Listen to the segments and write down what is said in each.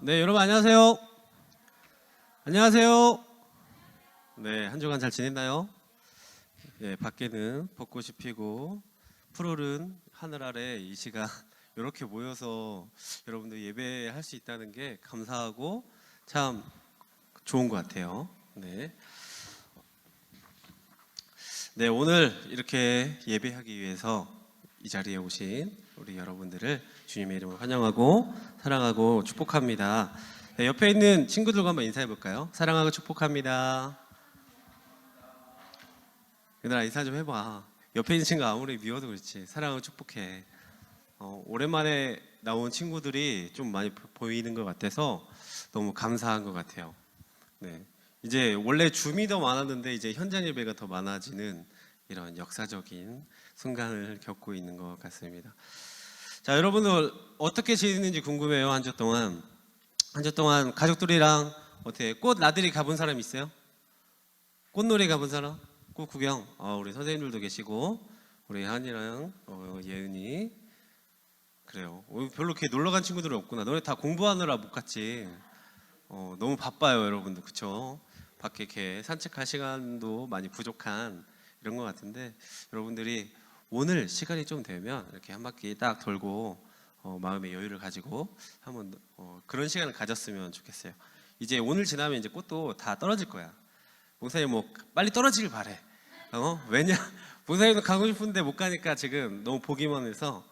네, 여러분 안녕하세요. 안녕하세요. 네, 한 주간 잘 지냈나요? 네, 밖에는 벚꽃이 피고 푸르른 하늘 아래 이 시간 이렇게 모여서 여러분들 예배할 수 있다는 게 감사하고 참 좋은 것 같아요. 네, 네, 오늘 이렇게 예배하기 위해서 이 자리에 오신 우리 여러분들을 주님의 이름으로 환영하고 사랑하고 축복합니다. 네, 옆에 있는 친구들과 한번 인사해 볼까요? 사랑하고 축복합니다. 얘들아 인사 좀 해봐. 옆에 있는 친구 아무리 미워도 그렇지 사랑하고 축복해. 오랜만에 나온 친구들이 좀 많이 보이는 것 같아서 너무 감사한 것 같아요. 네, 이제 원래 줌이 더 많았는데 이제 현장 예배가 더 많아지는 이런 역사적인 순간을 겪고 있는 것 같습니다. 자, 여러분들 어떻게 지냈는지 궁금해요. 한 주 동안 가족들이랑 어떻게 꽃 나들이 가본 사람 있어요? 꽃놀이 가본 사람? 꽃 구경? 우리 선생님들도 계시고 우리 한이랑 예은이 그래요. 별로 이렇게 놀러 간 친구들은 없구나. 너네 다 공부하느라 못 갔지. 너무 바빠요, 여러분들. 그쵸? 밖에 이렇게 산책할 시간도 많이 부족한 이런 것 같은데 여러분들이 오늘 시간이 좀 되면 이렇게 한 바퀴 딱 돌고 마음의 여유를 가지고 한번 그런 시간을 가졌으면 좋겠어요. 이제 오늘 지나면 이제 꽃도 다 떨어질 거야. 목사님 뭐 빨리 떨어지길 바래. 왜냐? 목사님도 가고 싶은데 못 가니까 지금 너무 보기만 해서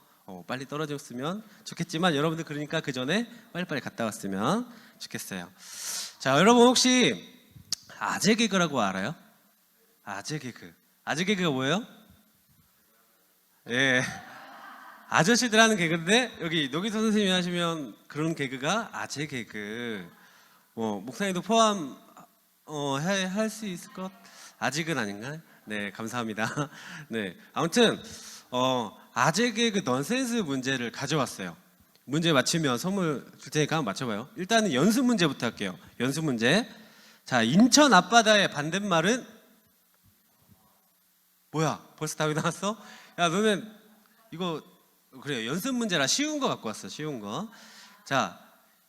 빨리 떨어졌으면 좋겠지만 여러분들 그러니까 그 전에 빨리빨리 갔다 왔으면 좋겠어요. 자, 여러분 혹시 아재 개그라고 알아요? 아재 개그. 아재 개그가 뭐예요? 예, 아저씨들 하는 개그인데 여기 노기서 선생님이 하시면 그런 개그가 아재 개그. 목사님도 포함 할 수 있을 것 아직은 아닌가요? 네, 감사합니다. 네, 아무튼 아재 개그 넌센스 문제를 가져왔어요. 문제 맞히면 선물 줄 테니까 한번 맞춰봐요. 일단은 연습 문제부터 할게요. 연습 문제. 자, 인천 앞바다의 반대말은 뭐야? 벌써 답이 나왔어? 야, 너는 이거 그래 연습 문제라 쉬운 거 갖고 왔어. 쉬운 거. 자,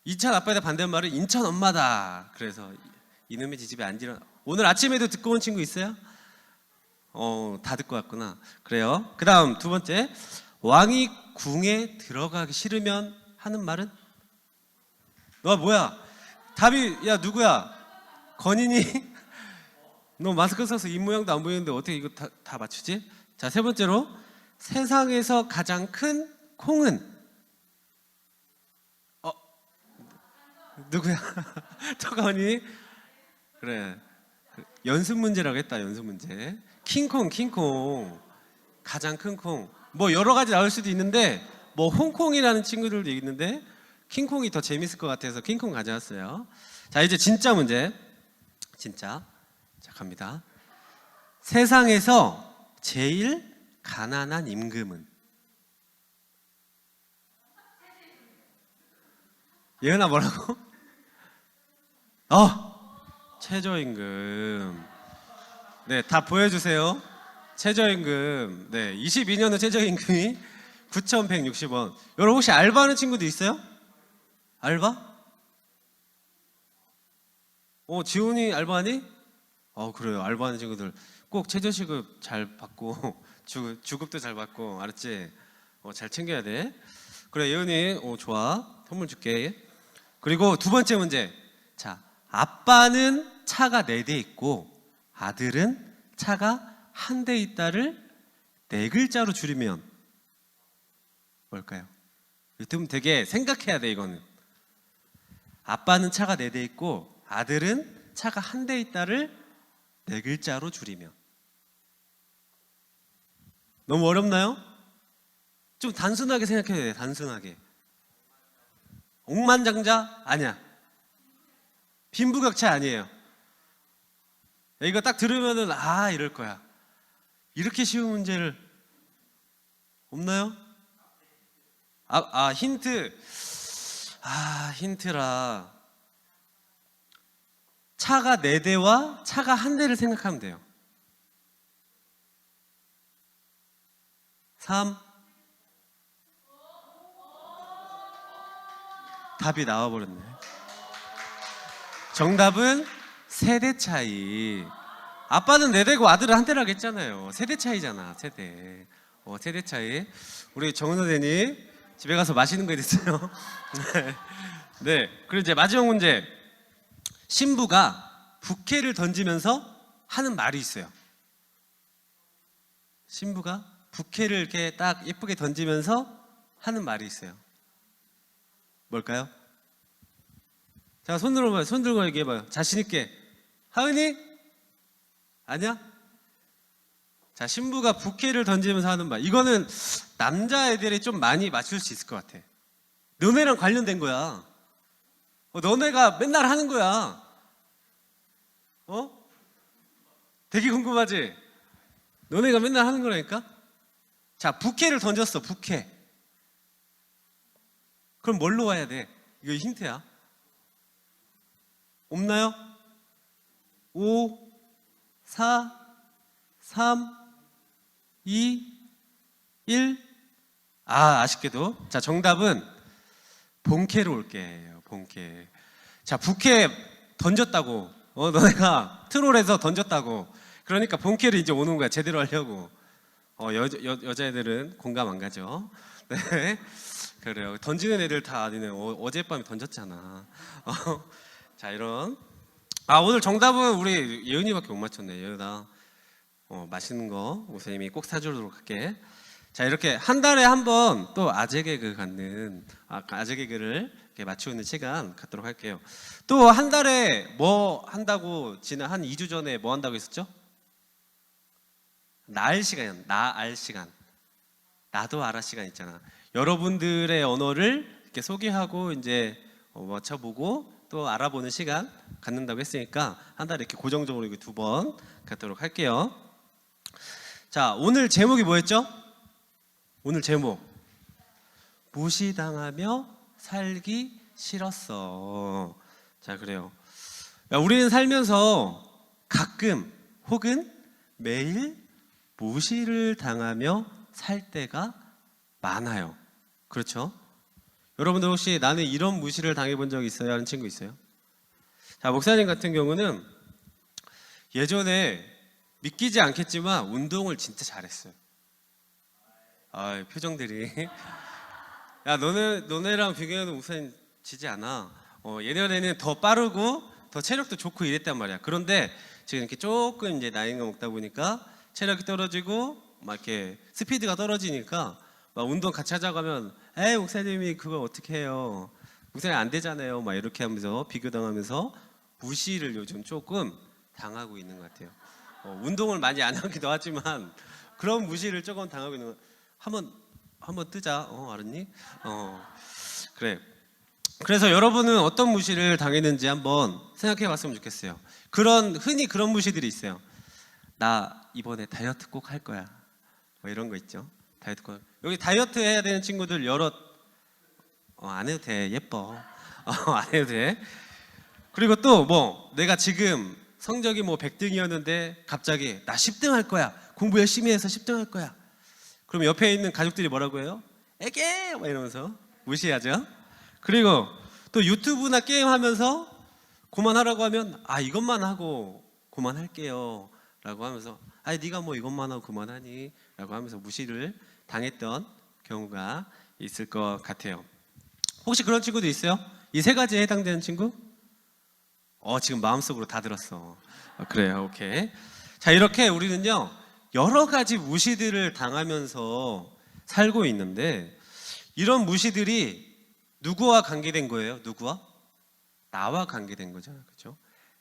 인천 앞바다 반대말은 인천 엄마다. 그래서 이놈의 지집에 안 지러. 오늘 아침에도 듣고 온 친구 있어요? 다 듣고 왔구나. 그래요. 그 다음 두 번째. 왕이 궁에 들어가기 싫으면 하는 말은? 너 뭐야? 답이, 야, 누구야? 건인이? 너 마스크 써서 입 모양도 안 보이는데 어떻게 이거 다 맞추지? 자, 세 번째로. 세상에서 가장 큰 콩은? 누구야? 저건이? 그래. 연습 문제라고 했다. 연습 문제. 킹콩 가장 큰 콩. 뭐 여러 가지 나올 수도 있는데 뭐 홍콩이라는 친구들도 있는데 킹콩이 더 재밌을 것 같아서 킹콩 가져왔어요. 자, 이제 진짜 문제. 진짜. 자, 갑니다. 세상에서 제일 가난한 임금은? 예은아 뭐라고? 최저임금. 네, 다 보여주세요. 최저임금. 네, 22년 후 최저임금이 9,160원. 여러분 혹시 알바하는 친구도 있어요? 알바? 지훈이 알바하니? 그래요. 알바하는 친구들 꼭 최저시급 잘 받고 주급도 잘 받고 알았지? 잘 챙겨야 돼. 그래, 예은이 좋아. 선물 줄게. 그리고 두 번째 문제. 자, 아빠는 차가 4대 있고 아들은 차가 한 대 있다를 4글자로 줄이면 뭘까요? 이거 되게 생각해야 돼. 이거는 아빠는 차가 4대 있고 아들은 차가 한 대 있다를 4글자로 줄이면. 너무 어렵나요? 좀 단순하게 생각해야 돼. 단순하게. 억만장자? 아니야. 빈부격차 아니에요. 이거 딱 들으면은 이럴 거야. 이렇게 쉬운 문제를 없나요? 힌트. 힌트라. 차가 4대와 차가 한 대를 생각하면 돼요. 3. 답이 나와버렸네. 정답은 세대 차이. 아빠는 4대고 아들은 1대라고 했잖아요. 세대 차이잖아, 세대. 세대 차이. 우리 정은 선생님 집에 가서 맛있는 거 드세요. 네. 그리고 이제 마지막 문제. 신부가 부케를 던지면서 하는 말이 있어요. 신부가 부케를 이렇게 딱 예쁘게 던지면서 하는 말이 있어요. 뭘까요? 자, 손 들어봐요. 손 들고 얘기해봐요. 자신있게. 하은이? 아니야? 자, 신부가 부케를 던지면서 하는 말. 이거는 남자애들이 좀 많이 맞출 수 있을 것 같아. 너네랑 관련된 거야. 너네가 맨날 하는 거야. 되게 궁금하지? 너네가 맨날 하는 거라니까? 자, 부케를 던졌어, 부케. 그럼 뭘로 와야 돼? 이거 힌트야. 없나요? 5, 4, 3, 2, 1. 아쉽게도. 자, 정답은 본캐로 올게요. 본캐. 자, 부캐 던졌다고. 너네가 트롤해서 던졌다고. 그러니까 본캐를 이제 오는 거야. 제대로 하려고. 여자애들은 공감 안 가죠. 네. 그래요. 던지는 애들 다 아니네. 어젯밤에 던졌잖아. 자, 이런. 오늘 정답은 우리 예은이밖에 못 맞췄네. 예은아. 맛있는 거 선생님이 꼭 사주도록 할게. 자, 이렇게 한 달에 한 번 또 아재 개그 갖는 아재 개그를 이렇게 맞추는 시간 갖도록 할게요. 또 한 달에 뭐 한다고 지난 한 2주 전에 뭐 한다고 했었죠? 나알 시간, 나알 시간. 나도 알아 시간 있잖아. 여러분들의 언어를 이렇게 소개하고 이제 맞춰보고 또 알아보는 시간 갖는다고 했으니까 한 달에 이렇게 고정적으로 2번 갖도록 할게요. 자, 오늘 제목이 뭐였죠? 오늘 제목 무시당하며 살기 싫었어. 자, 그래요. 우리는 살면서 가끔 혹은 매일 무시를 당하며 살 때가 많아요. 그렇죠? 여러분들 혹시 나는 이런 무시를 당해본 적 있어요? 하는 친구 있어요? 자, 목사님 같은 경우는 예전에 믿기지 않겠지만 운동을 진짜 잘했어요. 표정들이. 야, 너네랑 비교해도 목사님 지지 않아. 예전에는 더 빠르고 더 체력도 좋고 이랬단 말이야. 그런데 지금 이렇게 조금 이제 나이가 먹다 보니까 체력이 떨어지고 막 이렇게 스피드가 떨어지니까 막 운동 같이 하자고 하면 에이 목사님이 그거 어떻게 해요? 목사님 안 되잖아요. 막 이렇게 하면서 비교당하면서 무시를 요즘 조금 당하고 있는 것 같아요. 운동을 많이 안 하기도 하지만 그런 무시를 조금 당하고 있는 거. 한번 뜨자. 알았니? 그래. 그래서 여러분은 어떤 무시를 당했는지 한번 생각해 봤으면 좋겠어요. 흔히 그런 무시들이 있어요. 나 이번에 다이어트 꼭 할 거야. 뭐 이런 거 있죠. 다이어트 꼭. 여기 다이어트 해야 되는 친구들 안 해도 돼. 예뻐. 안 해도 돼. 그리고 또 내가 지금 성적이 100등이었는데 갑자기 나 10등 할 거야. 공부 열심히 해서 10등 할 거야. 그럼 옆에 있는 가족들이 뭐라고 해요? 에게! 막 이러면서 무시하죠. 그리고 또 유튜브나 게임 하면서 그만하라고 하면 이것만 하고 그만할게요 라고 하면서 네가 이것만 하고 그만하니? 라고 하면서 무시를 당했던 경우가 있을 것 같아요. 혹시 그런 친구도 있어요? 이 3가지에 해당되는 친구? 지금 마음속으로 다 들었어. 그래요. 오케이. 자, 이렇게 우리는요 여러 가지 무시들을 당하면서 살고 있는데 이런 무시들이 누구와 관계된 거예요? 누구와? 나와 관계된 거잖아요. 그렇죠?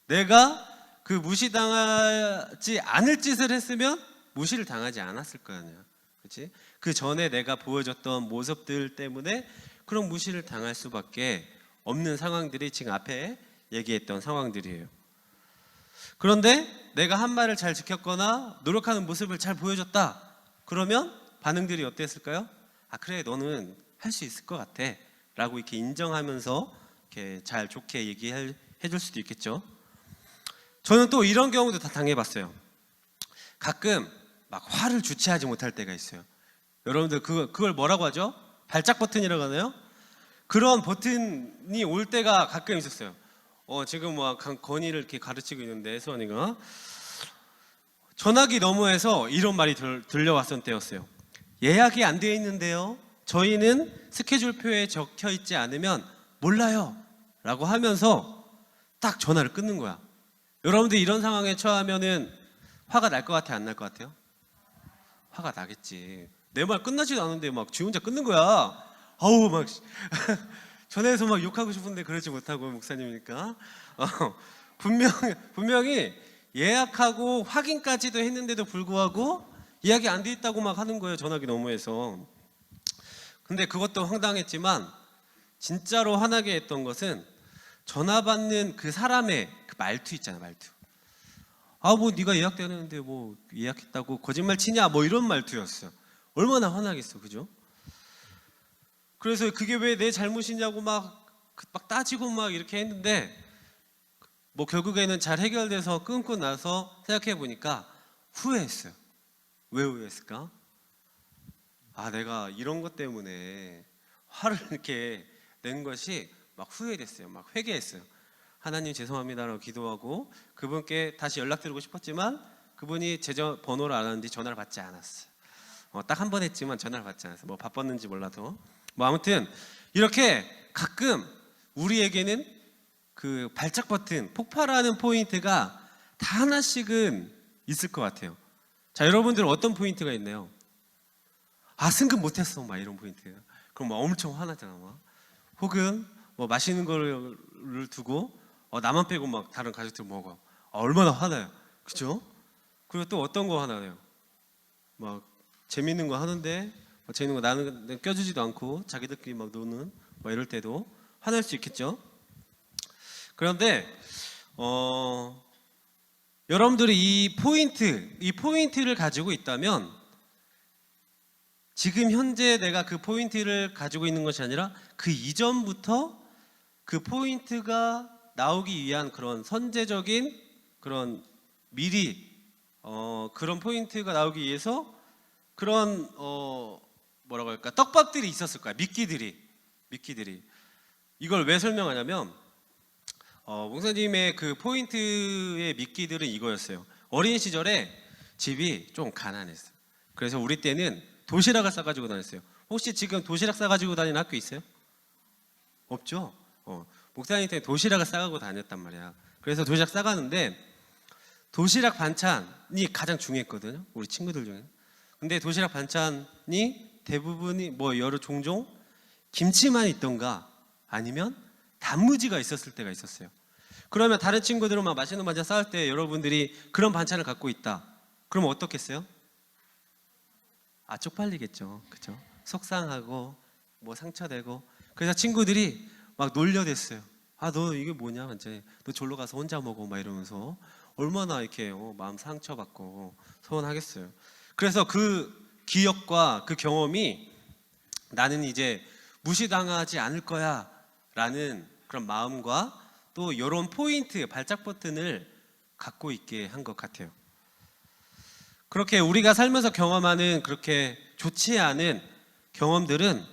내가 그 무시당하지 않을 짓을 했으면 무시를 당하지 않았을 거 아니야. 그렇지? 그 전에 내가 보여줬던 모습들 때문에 그런 무시를 당할 수밖에 없는 상황들이 지금 앞에 얘기했던 상황들이에요. 그런데 내가 한 말을 잘 지켰거나 노력하는 모습을 잘 보여줬다. 그러면 반응들이 어땠을까요? 그래, 너는 할 수 있을 것 같아 라고 이렇게 인정하면서 이렇게 잘 좋게 얘기해 줄 수도 있겠죠. 저는 또 이런 경우도 다 당해봤어요. 가끔 막 화를 주체하지 못할 때가 있어요. 여러분들 그걸 뭐라고 하죠? 발작 버튼이라고 하나요? 그런 버튼이 올 때가 가끔 있었어요. 지금 뭐 건이를 이렇게 가르치고 있는데 수원이가 전화기 너머에서 이런 말이 들려왔던 때였어요. 예약이 안 되어 있는데요. 저희는 스케줄표에 적혀 있지 않으면 몰라요. 라고 하면서 딱 전화를 끊는 거야. 여러분들 이런 상황에 처하면은 화가 날 것 같아요? 안 날 것 같아요? 화가 나겠지. 내 말 끝나지도 않은데 막 지 혼자 끊는 거야. 아우 막 전화해서 막 욕하고 싶은데 그러지 못하고 목사님이니까 분명히 예약하고 확인까지도 했는데도 불구하고 예약이 안 돼 있다고 막 하는 거예요. 전화기 너머에서. 근데 그것도 황당했지만 진짜로 화나게 했던 것은 전화 받는 그 사람의 그 말투 있잖아, 말투. 뭐 네가 예약되는데 뭐 예약했다고 거짓말 치냐 뭐 이런 말투였어요. 얼마나 화나겠어, 그죠? 그래서 그게 왜 내 잘못이냐고 막 따지고 막 이렇게 했는데 뭐 결국에는 잘 해결돼서 끊고 나서 생각해 보니까 후회했어요. 왜 후회했을까? 내가 이런 것 때문에 화를 이렇게 낸 것이 막 후회됐어요. 막 회개했어요. 하나님 죄송합니다라고 기도하고 그분께 다시 연락드리고 싶었지만 그분이 제 번호를 알았는지 전화를 받지 않았어요. 딱 한 번 했지만 전화를 받지 않았어요. 뭐 바빴는지 몰라도. 뭐 아무튼 이렇게 가끔 우리에게는 그 발작 버튼, 폭발하는 포인트가 다 하나씩은 있을 것 같아요. 자, 여러분들은 어떤 포인트가 있나요? 승급 못했어, 막 이런 포인트. 그럼 막 엄청 화나잖아, 막. 혹은 뭐 맛있는 거를 두고 나만 빼고 막 다른 가족들 먹어. 얼마나 화나요, 그죠? 그리고 또 어떤 거 화나요? 막 재밌는 거 하는데 재밌는 거 나는 껴주지도 않고 자기들끼리 막 노는 뭐 이럴 때도 화날 수 있겠죠. 그런데 여러분들이 이 포인트를 가지고 있다면 지금 현재 내가 그 포인트를 가지고 있는 것이 아니라 그 이전부터 그 포인트가 나오기 위한 그런 선제적인 그런 미리 그런 포인트가 나오기 위해서 그런 뭐라고 할까 떡밥들이 있었을 거야. 미끼들이 이걸 왜 설명하냐면 목사님의 그 포인트의 미끼들은 이거였어요. 어린 시절에 집이 좀 가난했어요. 그래서 우리 때는 도시락을 싸가지고 다녔어요. 혹시 지금 도시락 싸가지고 다니는 학교 있어요? 없죠? 목사님 때문에 도시락을 싸가고 다녔단 말이야. 그래서 도시락 싸가는데 도시락 반찬이 가장 중요했거든요. 우리 친구들 중에. 근데 도시락 반찬이 대부분이 뭐 여러 종종 김치만 있던가 아니면 단무지가 있었을 때가 있었어요. 그러면 다른 친구들은 막 맛있는 반찬 싸울 때 여러분들이 그런 반찬을 갖고 있다. 그러면 어떻겠어요? 쪽팔리겠죠. 그죠? 속상하고 뭐 상처되고. 그래서 친구들이 막 놀려댔어요. 너 이게 뭐냐 완전히. 너 졸로 가서 혼자 먹어 막 이러면서 얼마나 이렇게 마음 상처받고 서운하겠어요. 그래서 그 기억과 그 경험이 나는 이제 무시당하지 않을 거야 라는 그런 마음과 또 이런 포인트, 발작 버튼을 갖고 있게 한 것 같아요. 그렇게 우리가 살면서 경험하는 그렇게 좋지 않은 경험들은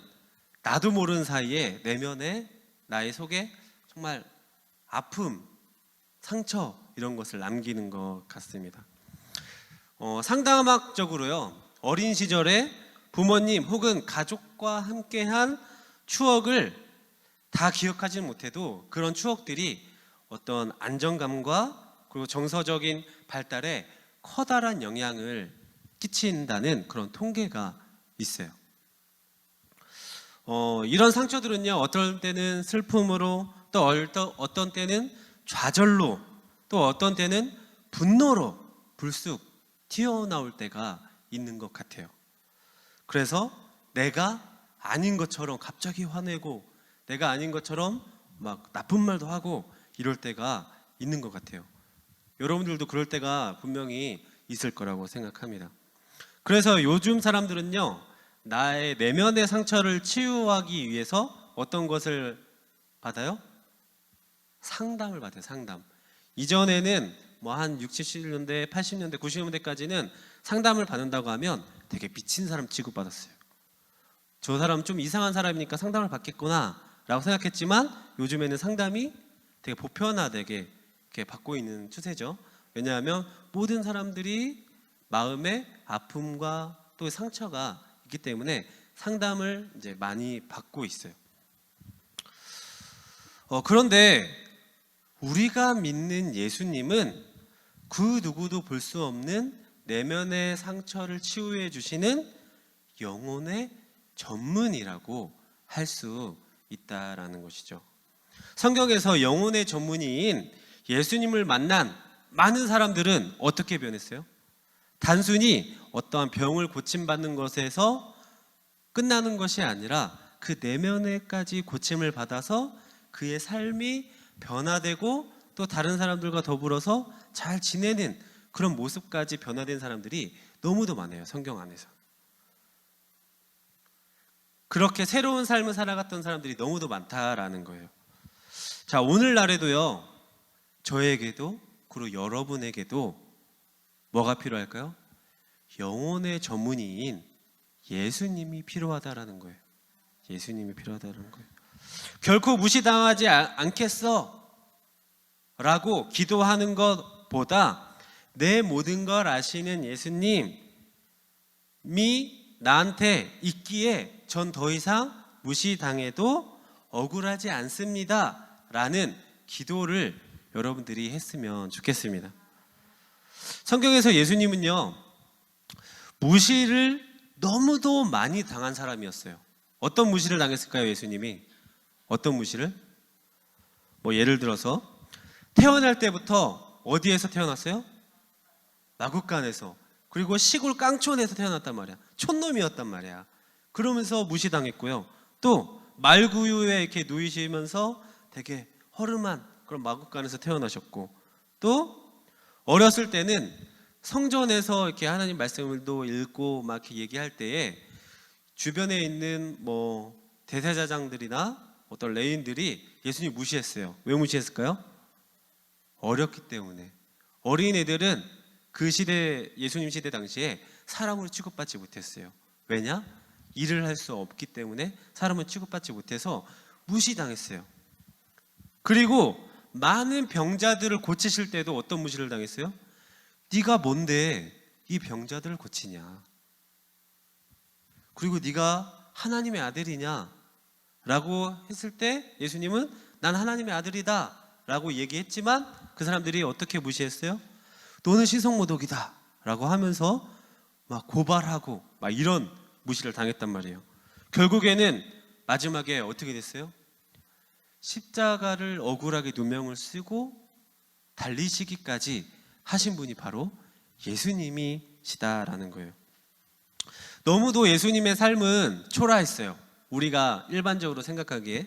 나도 모르는 사이에 내면에 나의 속에 정말 아픔, 상처 이런 것을 남기는 것 같습니다. 상담학적으로요, 어린 시절에 부모님 혹은 가족과 함께한 추억을 다 기억하지는 못해도 그런 추억들이 어떤 안정감과 그리고 정서적인 발달에 커다란 영향을 끼친다는 그런 통계가 있어요. 이런 상처들은요, 어떤 때는 슬픔으로, 또 어떤 때는 좌절로, 또 어떤 때는 분노로 불쑥 튀어나올 때가 있는 것 같아요. 그래서 내가 아닌 것처럼 갑자기 화내고 내가 아닌 것처럼 막 나쁜 말도 하고 이럴 때가 있는 것 같아요. 여러분들도 그럴 때가 분명히 있을 거라고 생각합니다. 그래서 요즘 사람들은요, 나의 내면의 상처를 치유하기 위해서 어떤 것을 받아요? 상담을 받아요. 상담. 이전에는 뭐 한 60, 70년대, 80년대, 90년대까지는 상담을 받는다고 하면 되게 미친 사람 취급받았어요. 저 사람 좀 이상한 사람이니까 상담을 받겠구나 라고 생각했지만 요즘에는 상담이 되게 보편화되게 이렇게 받고 있는 추세죠. 왜냐하면 모든 사람들이 마음의 아픔과 또 상처가 있기 때문에 상담을 이제 많이 받고 있어요. 그런데 우리가 믿는 예수님은 그 누구도 볼 수 없는 내면의 상처를 치유해 주시는 영혼의 전문이라고 할 수 있다라는 것이죠. 성경에서 영혼의 전문의인 예수님을 만난 많은 사람들은 어떻게 변했어요? 단순히 어떠한 병을 고침받는 것에서 끝나는 것이 아니라 그 내면에까지 고침을 받아서 그의 삶이 변화되고 또 다른 사람들과 더불어서 잘 지내는 그런 모습까지 변화된 사람들이 너무도 많아요. 성경 안에서. 그렇게 새로운 삶을 살아갔던 사람들이 너무도 많다라는 거예요. 자, 오늘날에도요, 저에게도 그리고 여러분에게도 뭐가 필요할까요? 영혼의 전문의인 예수님이 필요하다라는 거예요. 예수님이 필요하다는 거예요. 결코 무시당하지 않겠어 라고 기도하는 것보다 내 모든 걸 아시는 예수님이 나한테 있기에 전 더 이상 무시당해도 억울하지 않습니다 라는 기도를 여러분들이 했으면 좋겠습니다. 성경에서 예수님은요, 무시를 너무도 많이 당한 사람이었어요. 어떤 무시를 당했을까요? 예수님이 어떤 무시를? 예를 들어서 태어날 때부터 어디에서 태어났어요? 마국간에서. 그리고 시골 깡촌에서 태어났단 말이야. 촌놈이었단 말이야. 그러면서 무시당했고요. 또 말구유에 이렇게 누이시면서 되게 허름한 그런 마국간에서 태어나셨고, 또 어렸을 때는 성전에서 이렇게 하나님 말씀을도 읽고 막 이렇게 얘기할 때에 주변에 있는 대제사장들이나 어떤 레인들이 예수님 무시했어요. 왜 무시했을까요? 어렸기 때문에. 어린애들은 그 시대, 예수님 시대 당시에 사람으로 취급받지 못했어요. 왜냐? 일을 할 수 없기 때문에 사람을 취급받지 못해서 무시당했어요. 그리고 많은 병자들을 고치실 때도 어떤 무시를 당했어요? 네가 뭔데 이 병자들을 고치냐? 그리고 네가 하나님의 아들이냐? 라고 했을 때 예수님은 난 하나님의 아들이다 라고 얘기했지만 그 사람들이 어떻게 무시했어요? 너는 신성모독이다 라고 하면서 막 고발하고 막 이런 무시를 당했단 말이에요. 결국에는 마지막에 어떻게 됐어요? 십자가를 억울하게 누명을 쓰고 달리시기까지 하신 분이 바로 예수님이시다라는 거예요. 너무도 예수님의 삶은 초라했어요. 우리가 일반적으로 생각하기에,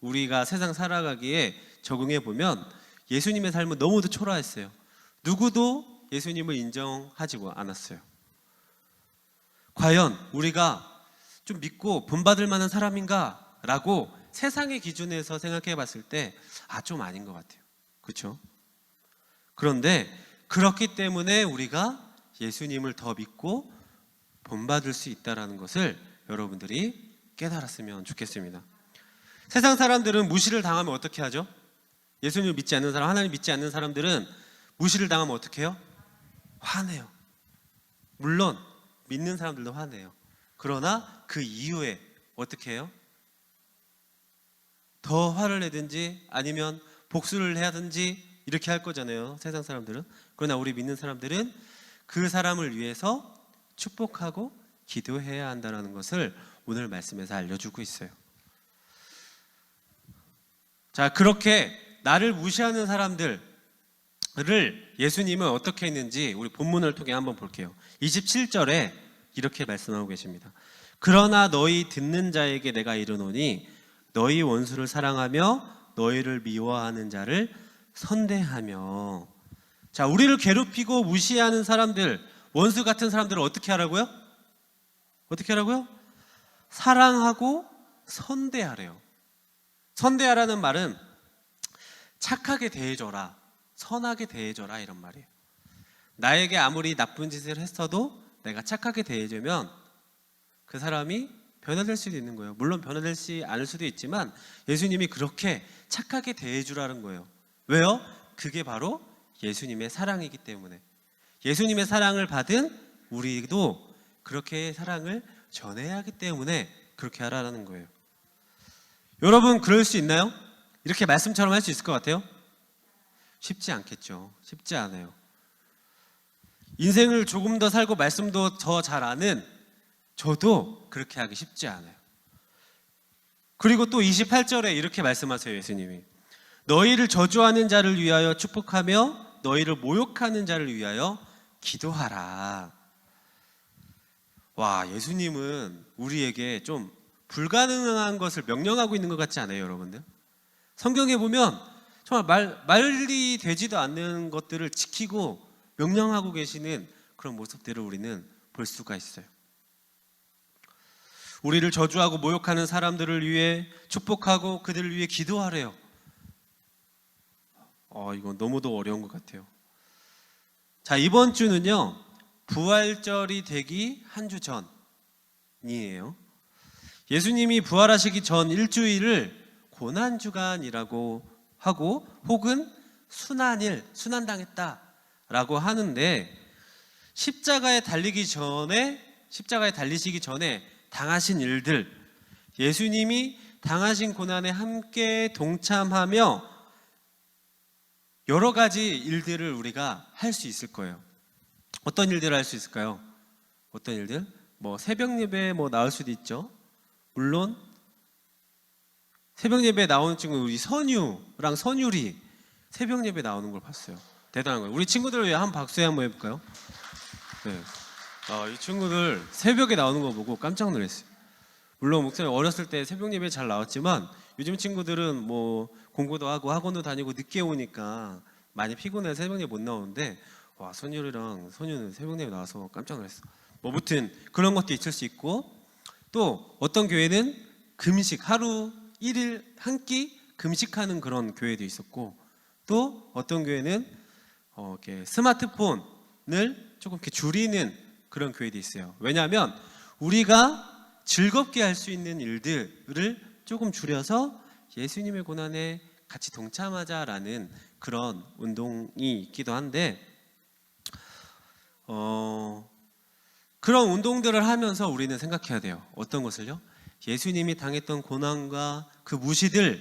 우리가 세상 살아가기에 적응해 보면 예수님의 삶은 너무도 초라했어요. 누구도 예수님을 인정하지 않았어요. 과연 우리가 좀 믿고 본받을 만한 사람인가? 라고 세상의 기준에서 생각해 봤을 때 좀 아닌 것 같아요. 그렇죠? 그런데 그렇기 때문에 우리가 예수님을 더 믿고 본받을 수 있다는 것을 여러분들이 깨달았으면 좋겠습니다. 세상 사람들은 무시를 당하면 어떻게 하죠? 예수님을 믿지 않는 사람, 하나님 믿지 않는 사람들은 무시를 당하면 어떻게 해요? 화내요. 물론 믿는 사람들도 화내요. 그러나 그 이후에 어떻게 해요? 더 화를 내든지 아니면 복수를 해야든지 이렇게 할 거잖아요. 세상 사람들은. 그러나 우리 믿는 사람들은 그 사람을 위해서 축복하고 기도해야 한다는 것을 오늘 말씀에서 알려주고 있어요. 자, 그렇게 나를 무시하는 사람들을 예수님은 어떻게 했는지 우리 본문을 통해 한번 볼게요. 27절에 이렇게 말씀하고 계십니다. 그러나 너희 듣는 자에게 내가 이르노니 너희 원수를 사랑하며 너희를 미워하는 자를 선대하며. 자, 우리를 괴롭히고 무시하는 사람들, 원수 같은 사람들을 어떻게 하라고요? 어떻게 하라고요? 사랑하고 선대하래요. 선대하라는 말은 착하게 대해줘라, 선하게 대해줘라 이런 말이에요. 나에게 아무리 나쁜 짓을 했어도 내가 착하게 대해주면 그 사람이 변화될 수도 있는 거예요. 물론 변화되지 않을 수도 있지만 예수님이 그렇게 착하게 대해주라는 거예요. 왜요? 그게 바로 예수님의 사랑이기 때문에. 예수님의 사랑을 받은 우리도 그렇게 사랑을 전해야 하기 때문에 그렇게 하라는 거예요. 여러분, 그럴 수 있나요? 이렇게 말씀처럼 할 수 있을 것 같아요? 쉽지 않겠죠. 쉽지 않아요. 인생을 조금 더 살고 말씀도 더 잘 아는 저도 그렇게 하기 쉽지 않아요. 그리고 또 28절에 이렇게 말씀하세요. 예수님이 너희를 저주하는 자를 위하여 축복하며 너희를 모욕하는 자를 위하여 기도하라. 와, 예수님은 우리에게 좀 불가능한 것을 명령하고 있는 것 같지 않아요, 여러분들? 성경에 보면 정말 말이 되지도 않는 것들을 지키고 명령하고 계시는 그런 모습들을 우리는 볼 수가 있어요. 우리를 저주하고 모욕하는 사람들을 위해 축복하고 그들을 위해 기도하래요. 이건 너무도 어려운 것 같아요. 자, 이번 주는요, 부활절이 되기 한 주 전이에요. 예수님이 부활하시기 전 일주일을 고난주간이라고 하고 혹은 순환일, 순환당했다라고 하는데 십자가에 달리시기 전에 당하신 일들, 예수님이 당하신 고난에 함께 동참하며 여러 가지 일들을 우리가 할 수 있을 거예요. 어떤 일들을 할 수 있을까요? 어떤 일들? 새벽 예배에 나올 수도 있죠. 물론 새벽 예배에 나오는 친구, 우리 선유랑 선율이 새벽 예배에 나오는 걸 봤어요. 대단한 거예요. 우리 친구들을 위해 한 박수에 한번 해볼까요? 네. 이 친구들 새벽에 나오는 거 보고 깜짝 놀랐어요. 물론 목사님 어렸을 때 새벽 예배 잘 나왔지만 요즘 친구들은 공부도 하고 학원도 다니고 늦게 오니까 많이 피곤해서 새벽 예배 못 나오는데, 와, 선율이랑 선유는 새벽 예배 나와서 깜짝 놀랐어. 아무튼 그런 것도 있을 수 있고, 또 어떤 교회는 금식, 하루 1일 한 끼 금식하는 그런 교회도 있었고, 또 어떤 교회는 이렇게 스마트폰을 조금 이렇게 줄이는 그런 교회도 있어요. 왜냐하면 우리가 즐겁게 할 수 있는 일들을 조금 줄여서 예수님의 고난에 같이 동참하자라는 그런 운동이 있기도 한데, 그런 운동들을 하면서 우리는 생각해야 돼요. 어떤 것을요? 예수님이 당했던 고난과 그 무시들을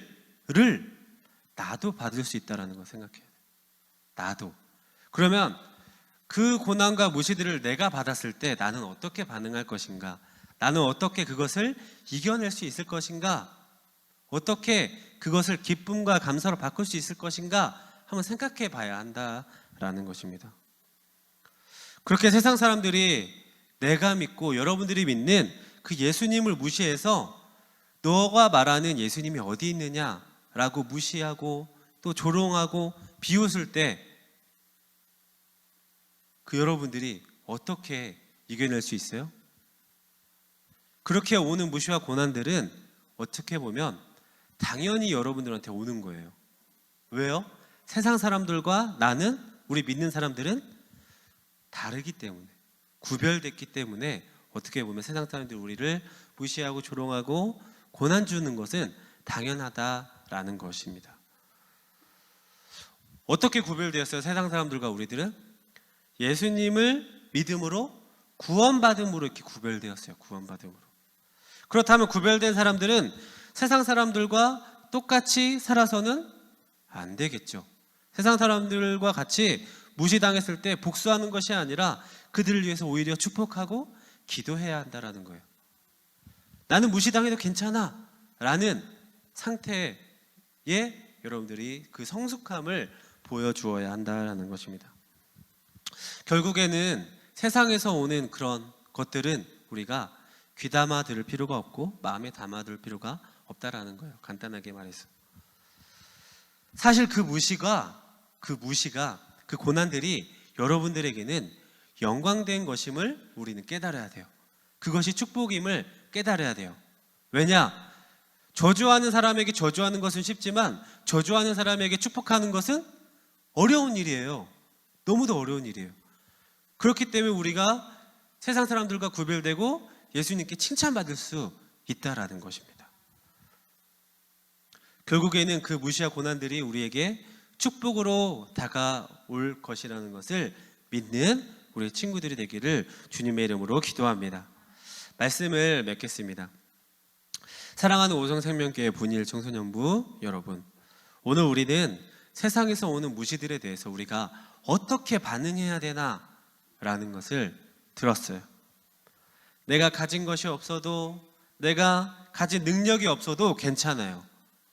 나도 받을 수 있다는 걸 생각해야 돼요. 나도. 그러면 그 고난과 무시들을 내가 받았을 때 나는 어떻게 반응할 것인가? 나는 어떻게 그것을 이겨낼 수 있을 것인가? 어떻게 그것을 기쁨과 감사로 바꿀 수 있을 것인가? 한번 생각해 봐야 한다라는 것입니다. 그렇게 세상 사람들이 내가 믿고 여러분들이 믿는 그 예수님을 무시해서 너가 말하는 예수님이 어디 있느냐라고 무시하고 또 조롱하고 비웃을 때 그 여러분들이 어떻게 이겨낼 수 있어요? 그렇게 오는 무시와 고난들은 어떻게 보면 당연히 여러분들한테 오는 거예요. 왜요? 세상 사람들과 나는, 우리 믿는 사람들은 다르기 때문에, 구별됐기 때문에 어떻게 보면 세상 사람들이 우리를 무시하고 조롱하고 고난 주는 것은 당연하다라는 것입니다. 어떻게 구별되었어요? 세상 사람들과 우리들은 예수님을 믿음으로 구원받음으로 이렇게 구별되었어요. 구원받음으로. 그렇다면 구별된 사람들은 세상 사람들과 똑같이 살아서는 안 되겠죠. 세상 사람들과 같이 무시당했을 때 복수하는 것이 아니라 그들을 위해서 오히려 축복하고 기도해야 한다라는 거예요. 나는 무시당해도 괜찮아 라는 상태에 여러분들이 그 성숙함을 보여주어야 한다라는 것입니다. 결국에는 세상에서 오는 그런 것들은 우리가 귀담아 들을 필요가 없고 마음에 담아 둘 필요가 없다라는 거예요. 간단하게 말해서. 사실 그 무시가 그 고난들이 여러분들에게는 영광된 것임을 우리는 깨달아야 돼요. 그것이 축복임을 깨달아야 돼요. 왜냐? 저주하는 사람에게 저주하는 것은 쉽지만 저주하는 사람에게 축복하는 것은 어려운 일이에요. 너무도 어려운 일이에요. 그렇기 때문에 우리가 세상 사람들과 구별되고 예수님께 칭찬받을 수 있다라는 것입니다. 결국에는 그 무시와 고난들이 우리에게 축복으로 다가올 것이라는 것을 믿는 우리 친구들이 되기를 주님의 이름으로 기도합니다. 말씀을 맺겠습니다. 사랑하는 오성생명교회 분일 청소년부 여러분, 오늘 우리는 세상에서 오는 무시들에 대해서 우리가 어떻게 반응해야 되나 라는 것을 들었어요. 내가 가진 것이 없어도, 내가 가진 능력이 없어도 괜찮아요.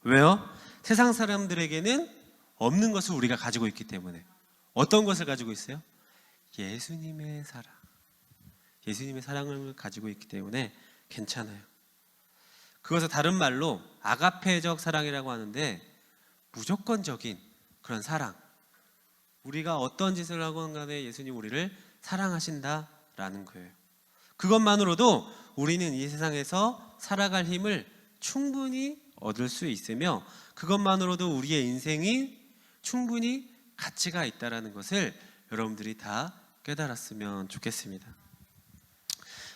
왜요? 세상 사람들에게는 없는 것을 우리가 가지고 있기 때문에. 어떤 것을 가지고 있어요? 예수님의 사랑. 예수님의 사랑을 가지고 있기 때문에 괜찮아요. 그것을 다른 말로 아가페적 사랑이라고 하는데, 무조건적인 그런 사랑. 우리가 어떤 짓을 하건 간에 예수님 우리를 사랑하신다라는 거예요. 그것만으로도 우리는 이 세상에서 살아갈 힘을 충분히 얻을 수 있으며, 그것만으로도 우리의 인생이 충분히 가치가 있다는 것을 여러분들이 다 깨달았으면 좋겠습니다.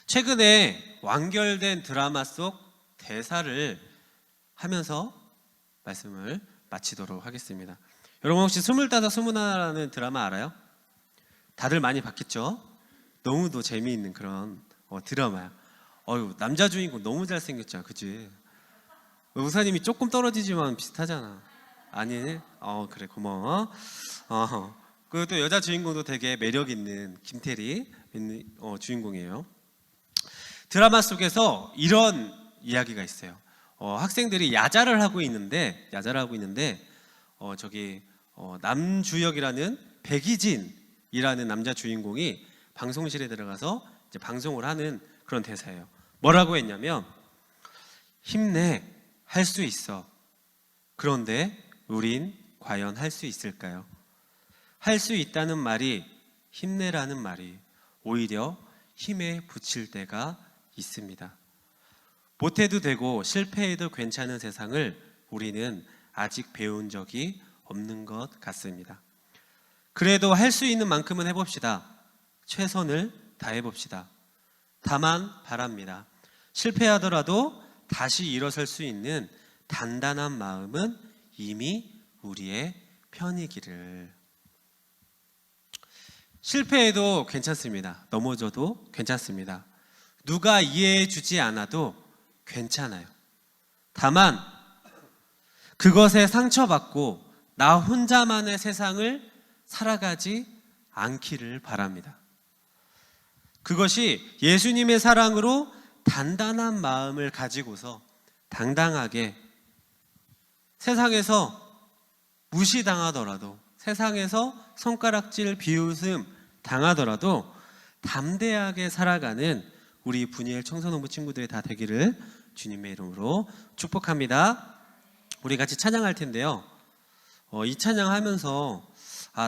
최근에 완결된 드라마 속 대사를 하면서 말씀을 마치도록 하겠습니다. 여러분 혹시 25, 21라는 드라마 알아요? 다들 많이 봤겠죠? 너무도 재미있는 그런 드라마야. 남자 주인공 너무 잘생겼죠, 그치? 우사님이 조금 떨어지지만 비슷하잖아. 아니? 그래, 고마워. 그리고 또 여자 주인공도 되게 매력 있는 김태리 주인공이에요. 드라마 속에서 이런 이야기가 있어요. 학생들이 야자를 하고 있는데 남주혁이라는 백이진이라는 남자 주인공이 방송실에 들어가서 이제 방송을 하는 그런 대사예요. 뭐라고 했냐면, 힘내, 할 수 있어. 그런데 우린 과연 할 수 있을까요? 할 수 있다는 말이, 힘내라는 말이 오히려 힘에 부칠 때가 있습니다. 못해도 되고 실패해도 괜찮은 세상을 우리는 아직 배운 적이 없는 것 같습니다. 그래도 할 수 있는 만큼은 해봅시다. 최선을 다해봅시다. 다만 바랍니다. 실패하더라도 다시 일어설 수 있는 단단한 마음은 이미 우리의 편이기를. 실패해도 괜찮습니다. 넘어져도 괜찮습니다. 누가 이해해 주지 않아도 괜찮아요. 다만 그것에 상처받고 나 혼자만의 세상을 살아가지 않기를 바랍니다. 그것이 예수님의 사랑으로 단단한 마음을 가지고서 당당하게 세상에서 무시당하더라도, 세상에서 손가락질 비웃음 당하더라도 담대하게 살아가는 우리 분일 청소년부 친구들이 다 되기를 주님의 이름으로 축복합니다. 우리 같이 찬양할 텐데요. 이 찬양하면서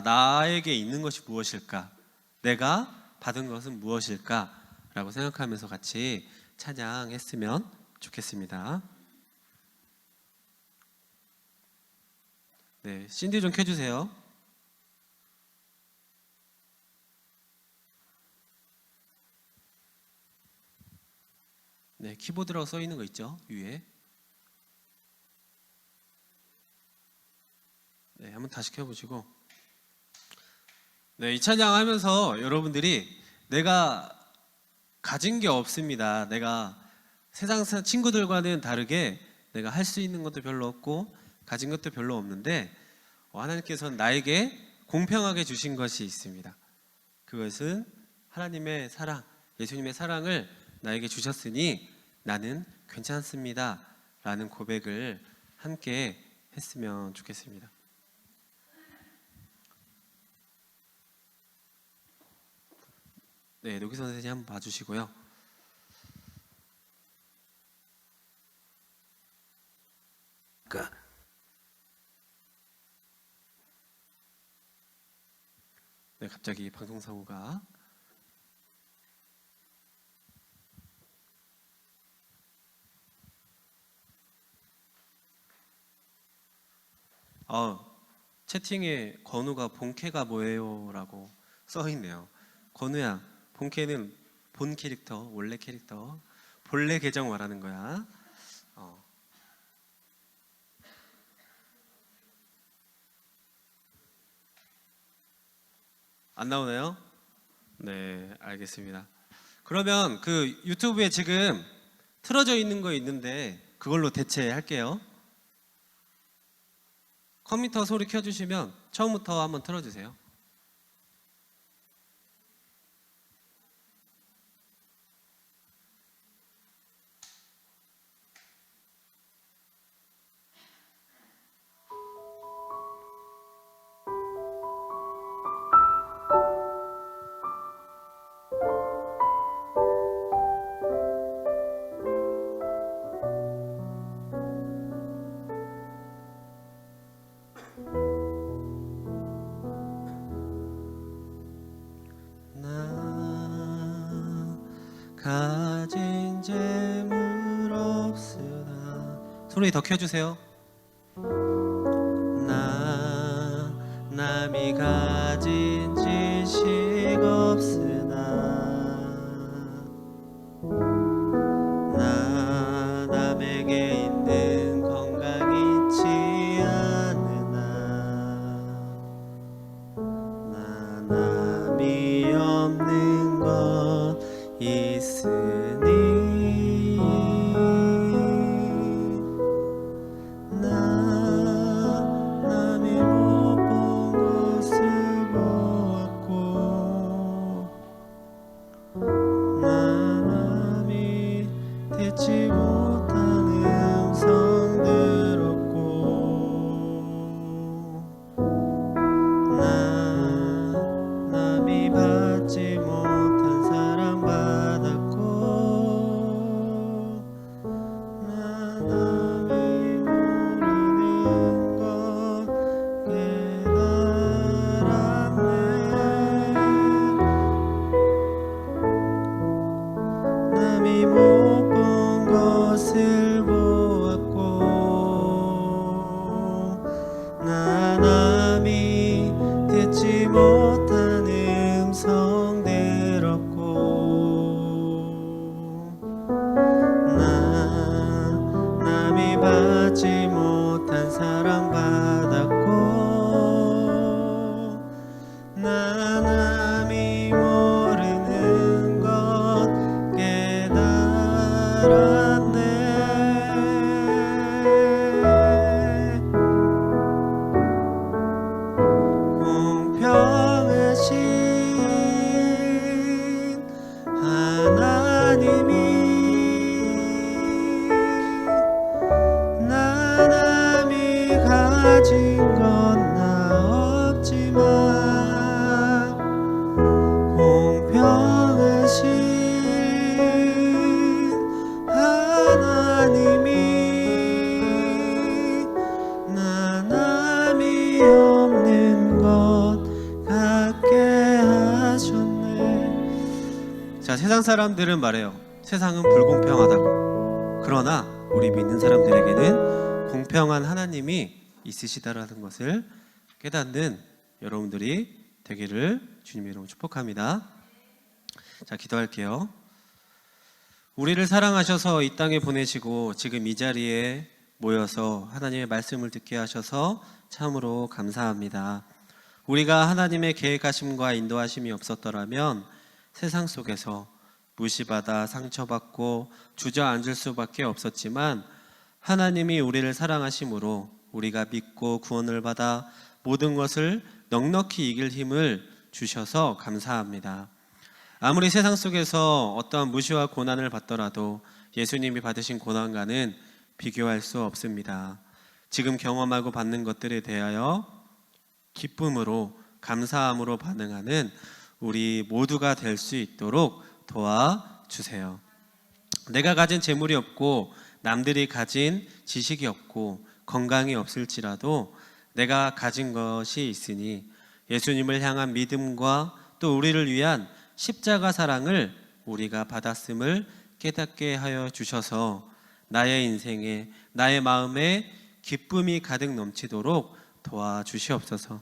나에게 있는 것이 무엇일까? 내가 받은 것은 무엇일까? 라고 생각하면서 같이 찬양했으면 좋겠습니다. 네, 신디 좀 켜주세요. 네, 키보드라고 써 있는 거 있죠? 위에. 네, 한번 다시 켜보시고. 네, 이 찬양하면서 여러분들이 내가 가진 게 없습니다. 내가 세상 친구들과는 다르게 내가 할 수 있는 것도 별로 없고 가진 것도 별로 없는데 하나님께서는 나에게 공평하게 주신 것이 있습니다. 그것은 하나님의 사랑, 예수님의 사랑을 나에게 주셨으니 나는 괜찮습니다 라는 고백을 함께 했으면 좋겠습니다. 네, 노기 선생님 한번 봐주시고요. 네, 갑자기 방송사고가. 채팅에 건우가 본캐가 뭐예요? 라고 써있네요. 건우야, 본캐는 본 캐릭터, 원래 캐릭터 본래 계정 말하는 거야. 안 나오나요? 네, 알겠습니다. 그러면 그 유튜브에 지금 틀어져 있는 거 있는데 그걸로 대체할게요. 컴퓨터 소리 켜주시면 처음부터 한번 틀어주세요. 나 가진 재물 없으나 소리 더 켜주세요. 나 남이 가진 지식 없으나 나 남에게 있는 건강 있지 않으나 나 남이 없는 것 있으니 나 남이 못 본 것을 보았고 나 남이 듣지 못한 음성 들었고 나 남이 받지 못한 사랑 받았고 나 남이 모르는 것 깨달았네 남이 못 본 것을 보았고 나 남이 듣지 못한 음성 들었고 나 남이 받지 못한 사랑 받았고 나 남이 모르는 것 깨달았네 공평하신 하나님이 나 남이 가진 건 나 없지만 공평하신 하나님이 나 남이 없는 것 같게 하셨네. 자, 세상 사람들은 말해요. 세상은 불공평하다고. 그러나 우리 믿는 사람들에게는 공평한 하나님이 있으시다라는 것을 깨닫는 여러분들이 되기를 주님의 이름으로 축복합니다. 자, 기도할게요. 우리를 사랑하셔서 이 땅에 보내시고 지금 이 자리에 모여서 하나님의 말씀을 듣게 하셔서 참으로 감사합니다. 우리가 하나님의 계획하심과 인도하심이 없었더라면 세상 속에서 무시받아 상처받고 주저앉을 수밖에 없었지만 하나님이 우리를 사랑하심으로 우리가 믿고 구원을 받아 모든 것을 넉넉히 이길 힘을 주셔서 감사합니다. 아무리 세상 속에서 어떠한 무시와 고난을 받더라도 예수님이 받으신 고난과는 비교할 수 없습니다. 지금 경험하고 받는 것들에 대하여 기쁨으로 감사함으로 반응하는 우리 모두가 될 수 있도록 도와주세요. 내가 가진 재물이 없고 남들이 가진 지식이 없고 건강이 없을지라도 내가 가진 것이 있으니 예수님을 향한 믿음과 또 우리를 위한 십자가 사랑을 우리가 받았음을 깨닫게 하여 주셔서 나의 인생에 나의 마음에 기쁨이 가득 넘치도록 도와주시옵소서.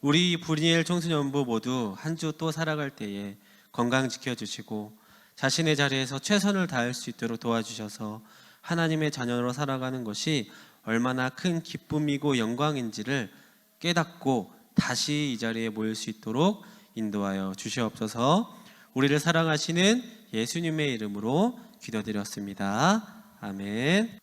우리 브니엘 청소년부 모두 한 주 또 살아갈 때에 건강 지켜주시고 자신의 자리에서 최선을 다할 수 있도록 도와주셔서 하나님의 자녀로 살아가는 것이 얼마나 큰 기쁨이고 영광인지를 깨닫고 다시 이 자리에 모일 수 있도록 인도하여 주시옵소서. 우리를 사랑하시는 예수님의 이름으로 기도드렸습니다. 아멘.